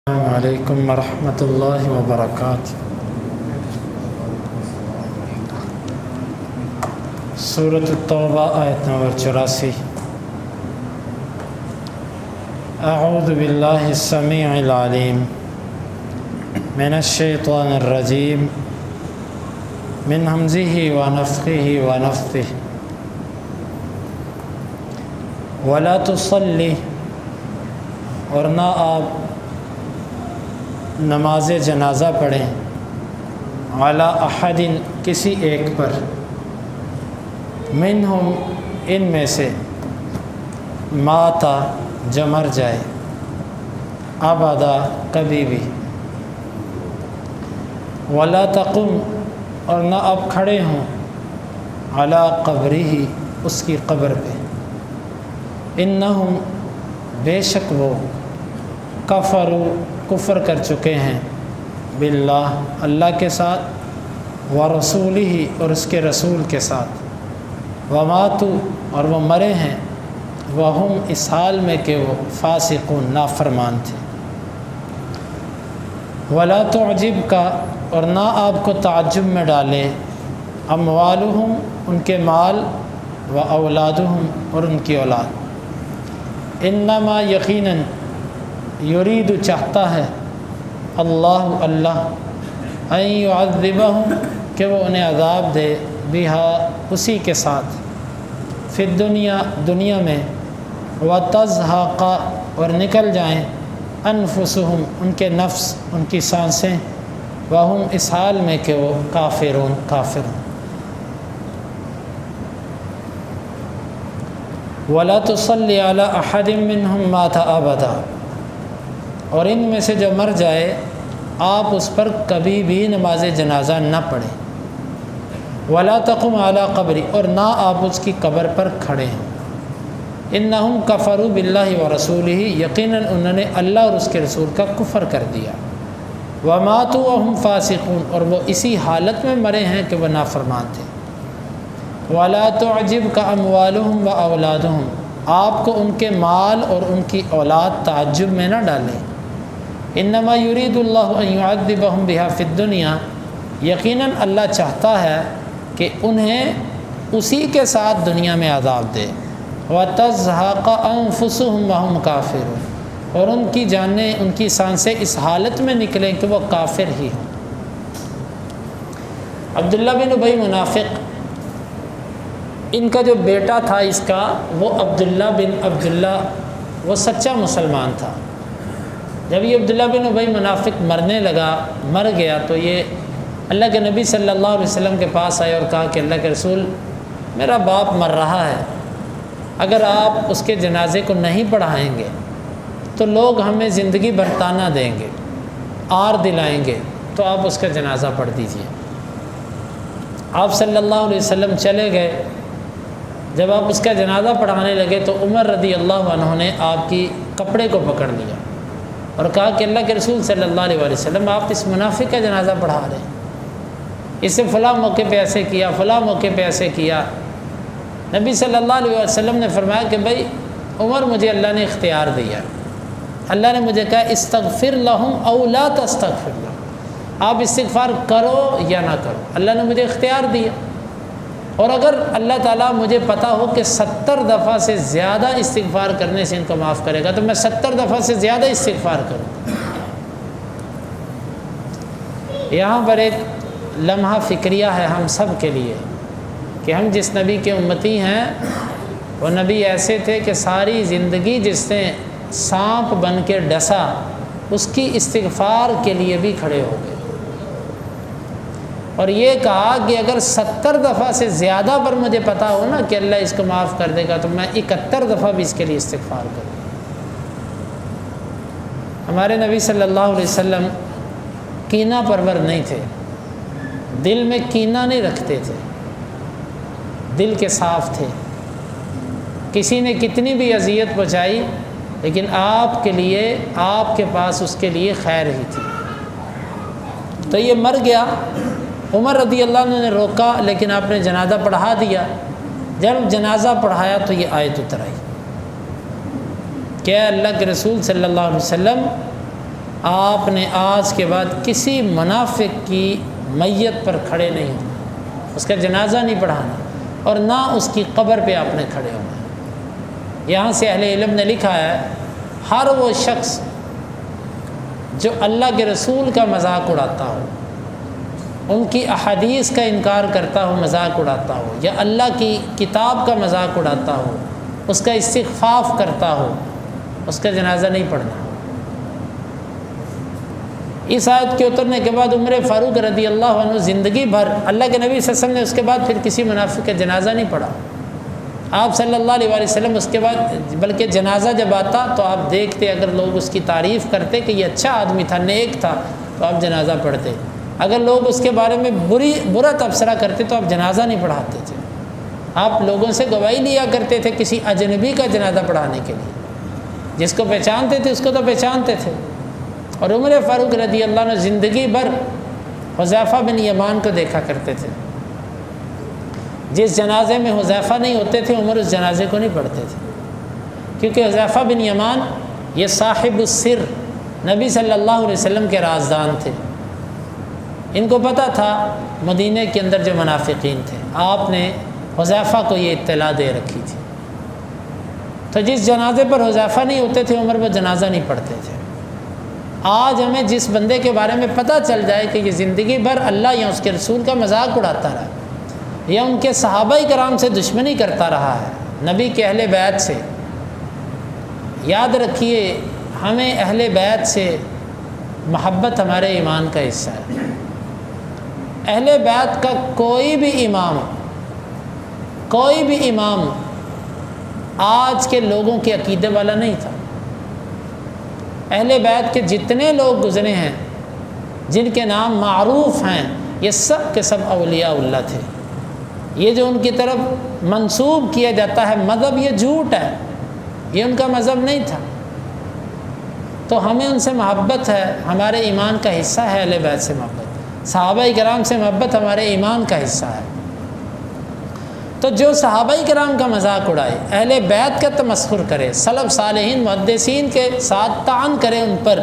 السلام علیکم ورحمۃ اللہ وبرکاتہ۔ سورۃ التوبہ آیت نمبر 84۔ اعوذ باللہ السمیع العلیم من الشیطان الرجیم من ہمزہ ونفخہ ونفثہ۔ ولا تصلی، اور نہ آپ نماز جنازہ پڑھیں، علی احد، کسی ایک پر، منہم، ان میں سے، ماتا، جو مر جائے، ابدا، کبھی بھی، ولا تقم، اور نہ اب کھڑے ہوں، علی قبرہ، اس کی قبر پہ، انہم، بے شک وہ، کفروا، کفر کر چکے ہیں، باللہ، اللہ کے ساتھ، ورسولہ، اور اس کے رسول کے ساتھ، وماتوا، اور وہ مرے ہیں، وہم، اس حال میں کہ وہ فاسقون، نافرمان تھے۔ ولا تعجبک، اور نہ آپ کو تعجب میں ڈالے، اموالہم، ان کے مال، و اولادہم، اور ان کی اولاد، انما، یقیناً، یرید، چاہتا ہے، اللہ، ان یعذبہم، کہ وہ انہیں عذاب دے، بہا، اسی کے ساتھ، فی الدنیا، دنیا میں، وتزہق، اور نکل جائیں، انفسہم، ان کے نفس، ان کی سانسیں، وہم، اس حال میں کہ وہ کافرون، کافر ہوں۔ ولا تصلی علی احد منہم مات ابدا، اور ان میں سے جو مر جائے آپ اس پر کبھی بھی نماز جنازہ نہ پڑھیں، ولا تقم علی قبری، اور نہ آپ اس کی قبر پر کھڑے ہیں، انہم کفروا باللہ ورسولہ، یقیناً انہوں نے اللہ اور اس کے رسول کا کفر کر دیا، وماتوا وہم فاسقون، اور وہ اسی حالت میں مرے ہیں کہ وہ نافرمان تھے۔ ولا تعجبک اموالہم و اولادہم، آپ کو ان کے مال اور ان کی اولاد تعجب میں نہ ڈالیں، انما یرید اللہ ان یعذبہم بہا فی الدنیا، یقیناً اللہ چاہتا ہے کہ انہیں اسی کے ساتھ دنیا میں عذاب دے، وتزہق انفسہم وہم کافرون، اور ان کی جانیں، ان کی سانسیں اس حالت میں نکلیں کہ وہ کافر ہی ہوں۔ عبداللہ بن ابی منافق، ان کا جو بیٹا تھا اس کا، وہ عبداللہ بن عبداللہ، وہ سچا مسلمان تھا۔ جب یہ عبداللہ بن ابی منافق مرنے لگا، مر گیا، تو یہ اللہ کے نبی صلی اللہ علیہ وسلم کے پاس آئے اور کہا کہ اللہ کے رسول، میرا باپ مر رہا ہے، اگر آپ اس کے جنازے کو نہیں پڑھائیں گے تو لوگ ہمیں زندگی بھر طعنہ دیں گے، آر دلائیں گے، تو آپ اس کا جنازہ پڑھ دیجئے۔ آپ صلی اللہ علیہ وسلم چلے گئے، جب آپ اس کا جنازہ پڑھانے لگے تو عمر رضی اللہ عنہ نے آپ کی کپڑے کو پکڑ لیا اور کہا کہ اللہ کے رسول صلی اللہ علیہ وسلم، آپ اس منافق کا جنازہ پڑھا رہے ہیں، اس سے فلاں موقع پہ ایسے کیا، فلاں موقع پہ ایسے کیا۔ نبی صلی اللہ علیہ وسلم نے فرمایا کہ بھائی عمر، مجھے اللہ نے اختیار دیا، اللہ نے مجھے کہا استغفر لہم او لا تستغفر لہم، آپ استغفار کرو یا نہ کرو، اللہ نے مجھے اختیار دیا، اور اگر اللہ تعالیٰ مجھے پتہ ہو کہ 70 دفعہ سے زیادہ استغفار کرنے سے ان کو معاف کرے گا تو میں 70 دفعہ سے زیادہ استغفار کروں۔ یہاں پر ایک لمحہ فکریہ ہے ہم سب کے لیے کہ ہم جس نبی کے امتی ہیں، وہ نبی ایسے تھے کہ ساری زندگی جس نے سانپ بن کے ڈسا، اس کی استغفار کے لیے بھی کھڑے ہو گئے، اور یہ کہا کہ اگر 70 دفعہ سے زیادہ پر مجھے پتہ ہو نا کہ اللہ اس کو معاف کر دے گا تو میں 71 دفعہ بھی اس کے لیے استغفار کروں۔ ہمارے نبی صلی اللہ علیہ وسلم کینہ پرور نہیں تھے، دل میں کینہ نہیں رکھتے تھے، دل کے صاف تھے، کسی نے کتنی بھی اذیت پہنچائی لیکن آپ کے لیے، آپ کے پاس اس کے لیے خیر ہی تھی۔ تو یہ مر گیا، عمر رضی اللہ عنہ نے روکا لیکن آپ نے جنازہ پڑھا دیا۔ جب جنازہ پڑھایا تو یہ آیت اتر آئی کہ اللہ کے رسول صلی اللہ علیہ وسلم آپ نے آج کے بعد کسی منافق کی میت پر کھڑے نہیں ہونا، اس کا جنازہ نہیں پڑھانا، اور نہ اس کی قبر پہ آپ نے کھڑے ہونا۔ یہاں سے اہل علم نے لکھا ہے ہر وہ شخص جو اللہ کے رسول کا مذاق اڑاتا ہو، ان کی احادیث کا انکار کرتا ہو، مذاق اڑاتا ہو، یا اللہ کی کتاب کا مذاق اڑاتا ہو، اس کا استخفاف کرتا ہو، اس کا جنازہ نہیں پڑھنا۔ اس آیت کے اترنے کے بعد عمر فاروق رضی اللہ عنہ زندگی بھر، اللہ کے نبی صلی اللہ علیہ وسلم نے اس کے بعد پھر کسی منافق کا جنازہ نہیں پڑھا۔ آپ صلی اللہ علیہ وسلم اس کے بعد، بلکہ جنازہ جب آتا تو آپ دیکھتے، اگر لوگ اس کی تعریف کرتے کہ یہ اچھا آدمی تھا، نیک تھا، تو آپ جنازہ پڑھتے۔ اگر لوگ اس کے بارے میں برا تبصرہ کرتے تو آپ جنازہ نہیں پڑھاتے تھے۔ آپ لوگوں سے گواہی لیا کرتے تھے کسی اجنبی کا جنازہ پڑھانے کے لیے، جس کو پہچانتے تھے اس کو تو پہچانتے تھے۔ اور عمر فاروق رضی اللہ عنہ زندگی بھر حذیفہ بن یمان کو دیکھا کرتے تھے۔ جس جنازے میں حذیفہ نہیں ہوتے تھے عمر اس جنازے کو نہیں پڑھتے تھے، کیونکہ حذیفہ بن یمان یہ صاحب السر، نبی صلی اللہ علیہ وسلم کے رازدان تھے۔ ان کو پتہ تھا مدینہ کے اندر جو منافقین تھے، آپ نے حذیفہ کو یہ اطلاع دے رکھی تھی، تو جس جنازے پر حذیفہ نہیں ہوتے تھے عمر وہ جنازہ نہیں پڑھتے تھے۔ آج ہمیں جس بندے کے بارے میں پتہ چل جائے کہ یہ زندگی بھر اللہ یا اس کے رسول کا مذاق اڑاتا رہا، یا ان کے صحابہ کرام سے دشمنی کرتا رہا ہے، نبی کے اہل بیت سے، یاد رکھیے ہمیں اہل بیت سے محبت ہمارے ایمان کا حصہ ہے۔ اہل بیت کا کوئی بھی امام آج کے لوگوں کے عقیدے والا نہیں تھا۔ اہل بیت کے جتنے لوگ گزرے ہیں جن کے نام معروف ہیں، یہ سب کے سب اولیاء اللہ تھے۔ یہ جو ان کی طرف منسوب کیا جاتا ہے مذہب، یہ جھوٹ ہے، یہ ان کا مذہب نہیں تھا۔ تو ہمیں ان سے محبت ہے، ہمارے ایمان کا حصہ ہے اہل بیت سے محبت، صحابہ کرام سے محبت ہمارے ایمان کا حصہ ہے۔ تو جو صحابہ کرام کا مذاق اڑائے، اہل بیت کا تمسخر کرے، سلف صالحین محدثین کے ساتھ طعن کرے ان پر،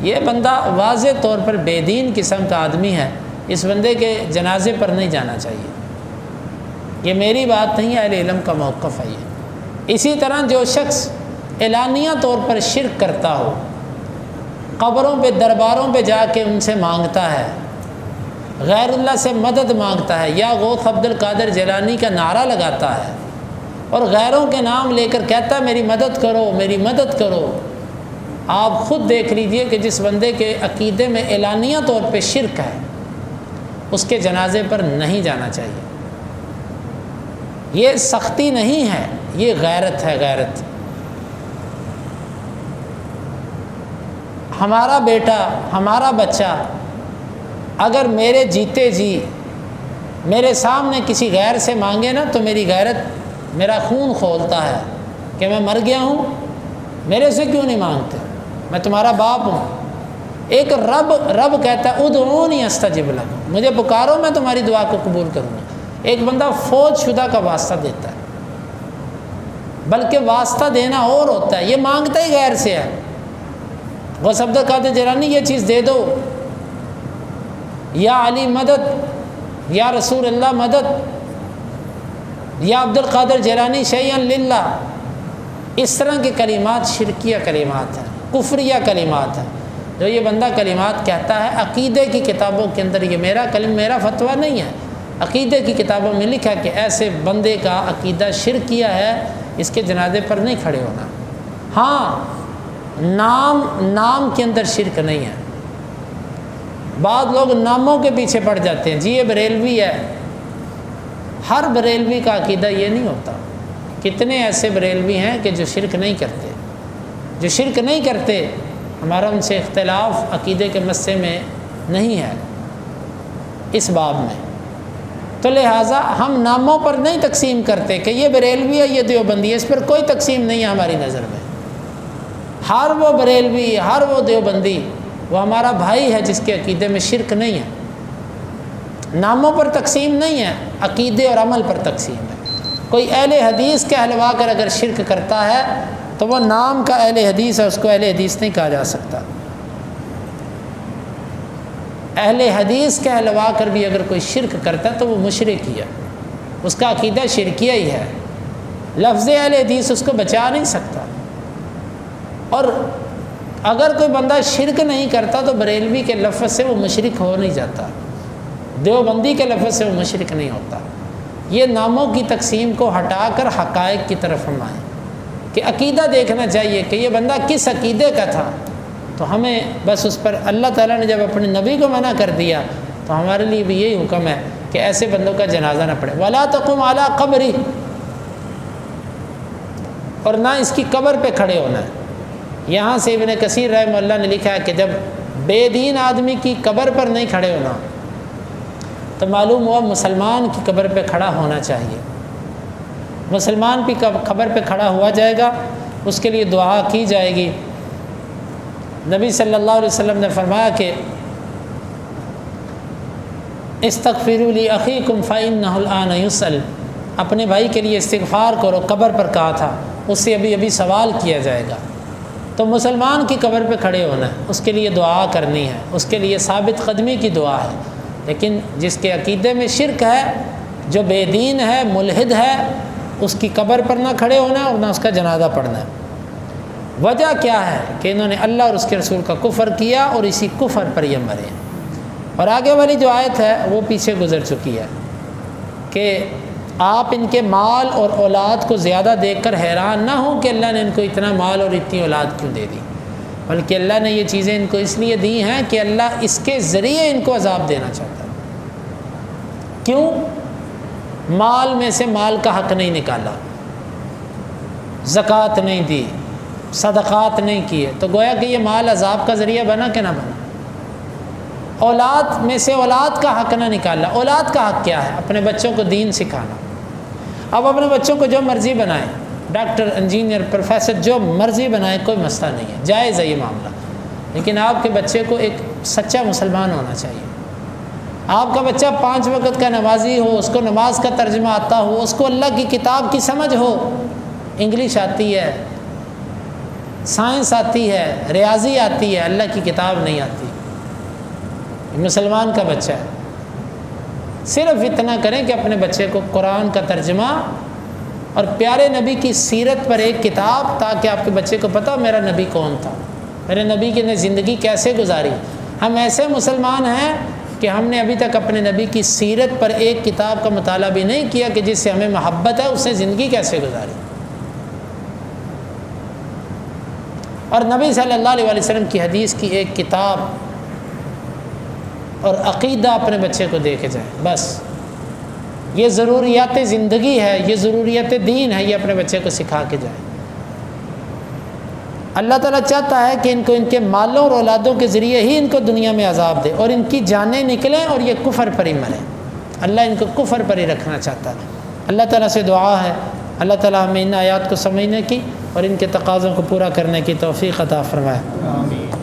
یہ بندہ واضح طور پر بے دین قسم کا آدمی ہے، اس بندے کے جنازے پر نہیں جانا چاہیے۔ یہ میری بات نہیں ہے، اہل علم کا موقف ہے یہ۔ اسی طرح جو شخص اعلانیہ طور پر شرک کرتا ہو، قبروں پہ درباروں پہ جا کے ان سے مانگتا ہے، غیر اللہ سے مدد مانگتا ہے، یا غوث عبد القادر جیلانی کا نعرہ لگاتا ہے اور غیروں کے نام لے کر کہتا ہے میری مدد کرو، میری مدد کرو، آپ خود دیکھ لیجئے کہ جس بندے کے عقیدے میں اعلانیہ طور پہ شرک ہے اس کے جنازے پر نہیں جانا چاہیے۔ یہ سختی نہیں ہے، یہ غیرت ہے، غیرت۔ ہمارا بیٹا، ہمارا بچہ اگر میرے جیتے جی میرے سامنے کسی غیر سے مانگے نا تو میری غیرت، میرا خون کھولتا ہے کہ میں مر گیا ہوں، میرے سے کیوں نہیں مانگتے، میں تمہارا باپ ہوں۔ ایک رب کہتا ہے ادعونی استجب لکم، مجھے پکارو میں تمہاری دعا کو قبول کروں گا۔ ایک بندہ فوج شدہ کا واسطہ دیتا ہے، بلکہ واسطہ دینا اور ہوتا ہے، یہ مانگتا ہی غیر سے ہے۔ غوث عبد القادر جیلانی یہ چیز دے دو، یا علی مدد، یا رسول اللہ مدد، یا عبد القادر جیلانی شیئا للہ، اس طرح کے کلمات شرکیہ کلمات ہیں، کفریہ کلمات ہیں۔ جو یہ بندہ کلمات کہتا ہے عقیدے کی کتابوں کے اندر، یہ میرا فتویٰ نہیں ہے، عقیدے کی کتابوں میں لکھا کہ ایسے بندے کا عقیدہ شرکیہ ہے، اس کے جنازے پر نہیں کھڑے ہونا۔ ہاں نام کے اندر شرک نہیں ہے۔ بعض لوگ ناموں کے پیچھے پڑ جاتے ہیں، جی یہ بریلوی ہے، ہر بریلوی کا عقیدہ یہ نہیں ہوتا۔ کتنے ایسے بریلوی ہیں کہ جو شرک نہیں کرتے، جو شرک نہیں کرتے، ہمارا ان سے اختلاف عقیدے کے مسئلے میں نہیں ہے اس باب میں۔ تو لہٰذا ہم ناموں پر نہیں تقسیم کرتے کہ یہ بریلوی ہے، یہ دیوبندی ہے، اس پر کوئی تقسیم نہیں ہے ہماری نظر میں۔ ہر وہ بریلوی، ہر وہ دیوبندی وہ ہمارا بھائی ہے جس کے عقیدے میں شرک نہیں ہے۔ ناموں پر تقسیم نہیں ہے، عقیدے اور عمل پر تقسیم ہے۔ کوئی اہل حدیث کہلوا کر اگر شرک کرتا ہے تو وہ نام کا اہل حدیث ہے، اس کو اہل حدیث نہیں کہا جا سکتا۔ اہل حدیث کہلوا کر بھی اگر کوئی شرک کرتا تو وہ مشرک ہی ہے، اس کا عقیدہ شرکیہ ہی ہے، لفظ اہل حدیث اس کو بچا نہیں سکتا۔ اور اگر کوئی بندہ شرک نہیں کرتا تو بریلوی کے لفظ سے وہ مشرک ہو نہیں جاتا، دیوبندی کے لفظ سے وہ مشرک نہیں ہوتا۔ یہ ناموں کی تقسیم کو ہٹا کر حقائق کی طرف ہم آئیں کہ عقیدہ دیکھنا چاہیے کہ یہ بندہ کس عقیدے کا تھا، تو ہمیں بس اس پر اللہ تعالیٰ نے جب اپنے نبی کو منع کر دیا تو ہمارے لیے بھی یہی حکم ہے کہ ایسے بندوں کا جنازہ نہ پڑھے۔ وَلَا تَقُمْ عَلَىٰ قَبْرِهِ، اور نہ اس کی قبر پہ کھڑے ہونا ہے۔ یہاں سے ابن کثیر رحمہ اللہ نے لکھا ہے کہ جب بے دین آدمی کی قبر پر نہیں کھڑے ہونا تو معلوم ہوا مسلمان کی قبر پہ کھڑا ہونا چاہیے۔ مسلمان کی قبر پہ کھڑا ہوا جائے گا، اس کے لیے دعا کی جائے گی۔ نبی صلی اللہ علیہ وسلم نے فرمایا کہ استغفروا لأخیکم فإنہ الآن یسأل، اپنے بھائی کے لیے استغفار کرو، قبر پر کہا تھا، اس سے ابھی سوال کیا جائے گا۔ تو مسلمان کی قبر پہ کھڑے ہونا ہے، اس کے لیے دعا کرنی ہے، اس کے لیے ثابت قدمی کی دعا ہے۔ لیکن جس کے عقیدے میں شرک ہے، جو بے دین ہے، ملحد ہے، اس کی قبر پر نہ کھڑے ہونا اور نہ اس کا جنازہ پڑھنا ہے۔ وجہ کیا ہے کہ انہوں نے اللہ اور اس کے رسول کا کفر کیا اور اسی کفر پر یہ مرے۔ اور آگے والی جو آیت ہے وہ پیچھے گزر چکی ہے کہ آپ ان کے مال اور اولاد کو زیادہ دیکھ کر حیران نہ ہوں کہ اللہ نے ان کو اتنا مال اور اتنی اولاد کیوں دے دی، بلکہ اللہ نے یہ چیزیں ان کو اس لیے دی ہیں کہ اللہ اس کے ذریعے ان کو عذاب دینا چاہتا ہے۔ کیوں؟ مال میں سے مال کا حق نہیں نکالا، زکوٰۃ نہیں دی، صدقات نہیں کیے، تو گویا کہ یہ مال عذاب کا ذریعہ بنا کہ نہ بنا۔ اولاد میں سے اولاد کا حق نہ نکالا۔ اولاد کا حق کیا ہے؟ اپنے بچوں کو دین سکھانا۔ اب اپنے بچوں کو جو مرضی بنائیں، ڈاکٹر، انجینئر، پروفیسر، جو مرضی بنائیں، کوئی مسئلہ نہیں ہے، جائز ہے یہ معاملہ، لیکن آپ کے بچے کو ایک سچا مسلمان ہونا چاہیے۔ آپ کا بچہ 5 وقت کا نمازی ہو، اس کو نماز کا ترجمہ آتا ہو، اس کو اللہ کی کتاب کی سمجھ ہو، انگلش آتی ہے، سائنس آتی ہے، ریاضی آتی ہے، اللہ کی کتاب نہیں آتی، مسلمان کا بچہ ہے۔ صرف اتنا کریں کہ اپنے بچے کو قرآن کا ترجمہ اور پیارے نبی کی سیرت پر ایک کتاب، تاکہ آپ کے بچے کو پتہ میرا نبی کون تھا، میرے نبی کی نے زندگی کیسے گزاری۔ ہم ایسے مسلمان ہیں کہ ہم نے ابھی تک اپنے نبی کی سیرت پر ایک کتاب کا مطالعہ بھی نہیں کیا کہ جس سے ہمیں محبت ہے، اس سے زندگی کیسے گزاری۔ اور نبی صلی اللہ علیہ وسلم کی حدیث کی ایک کتاب اور عقیدہ اپنے بچے کو دے کے جائیں، بس یہ ضروریات زندگی ہے، یہ ضروریات دین ہے، یہ اپنے بچے کو سکھا کے جائیں۔ اللہ تعالیٰ چاہتا ہے کہ ان کو ان کے مالوں اور اولادوں کے ذریعے ہی ان کو دنیا میں عذاب دے اور ان کی جانیں نکلیں اور یہ کفر پر ہی مریں۔ اللہ ان کو کفر پر ہی رکھنا چاہتا ہے۔ اللہ تعالیٰ سے دعا ہے اللہ تعالیٰ ہمیں ان آیات کو سمجھنے کی اور ان کے تقاضوں کو پورا کرنے کی توفیق عطا فرمائے۔ آمین۔